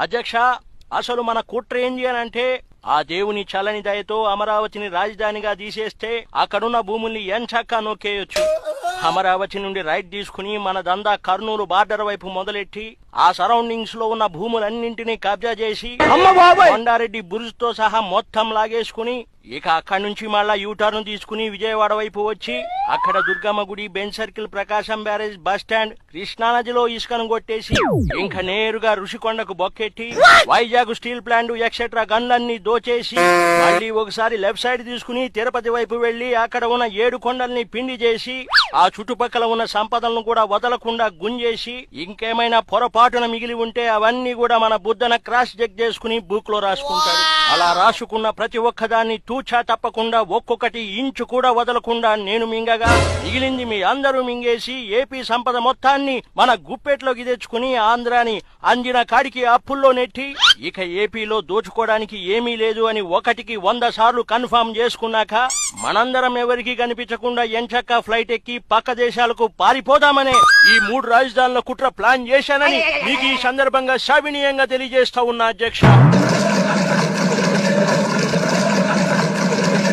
అధ్యక్ష, అసలు మన కుట్ర ఏంది అని అంటే ఆ దేవుని చల్లని దయతో అమరావతిని రాజధానిగా తీసేస్తే అక్కడున్న భూముల్ని ఎంచక్కా నొక్కేయొచ్చు. అమరావతి నుండి రైట్ తీసుకుని మన దందా కర్నూలు బార్డర్ వైపు మొదలెట్టి ఆ సరౌండింగ్స్ లో ఉన్న భూములన్నింటినీ కబ్జా చేసి కొండారెడ్డి బురుజ్ తో సహా మొత్తం లాగేసుకుని ఇక అక్కడి నుంచి మళ్ళా యూటర్న్ తీసుకుని విజయవాడ వైపు వచ్చి అక్కడ దుర్గమ్మ గుడి, బెంచ్ సర్కిల్, ప్రకాశం బ్యారేజ్, బస్ స్టాండ్, కృష్ణానదిలో ఇసుకను కొట్టేసి ఇంకా నేరుగా ఋషికొండకు బొక్కెట్టి వైజాగ్ స్టీల్ ప్లాంట్ ఎక్సెట్రా గన్లన్నీ దోచేసి మళ్ళీ ఒకసారి లెఫ్ట్ సైడ్ తీసుకుని తిరుపతి వైపు వెళ్లి అక్కడ ఉన్న 7 కొండల్ని పిండి చేసి ఆ చుట్టుపక్కల ఉన్న సంపదలను కూడా వదలకుండా గుంజేసి ఇంకేమైనా పొరపాటున మిగిలి ఉంటే అవన్నీ కూడా మన బుద్ధన క్రాస్ చెక్ చేసుకుని బుక్ లో రాసుకుంటాడు. అలా రాసుకున్న ప్రతి ఒక్కదాన్ని తూచా తప్పకుండా ఒక్కొక్కటి ఇంచు కూడా వదలకుండా నేను మింగగా మిగిలింది మీ అందరూ మింగేసి ఏపీ సంపద మొత్తాన్ని మన గుప్పెట్లోకి తెచ్చుకుని ఆంధ్రాని అందిన కాడికి అప్పుల్లో నెట్టి ఇక ఏపీలో దోచుకోవడానికి ఏమీ లేదు అని 1కి 100 సార్లు కన్ఫర్మ్ చేసుకున్నాక మనందరం ఎవరికి కనిపించకుండా ఎంచక్క ఫ్లైట్ ఎక్కి పక్క దేశాలకు పారిపోదామనే ఈ 3 రాజధానుల కుట్ర ప్లాన్ చేశానని మీకు ఈ సందర్భంగా సవినీయంగా తెలియజేస్తా ఉన్నా అధ్యక్ష.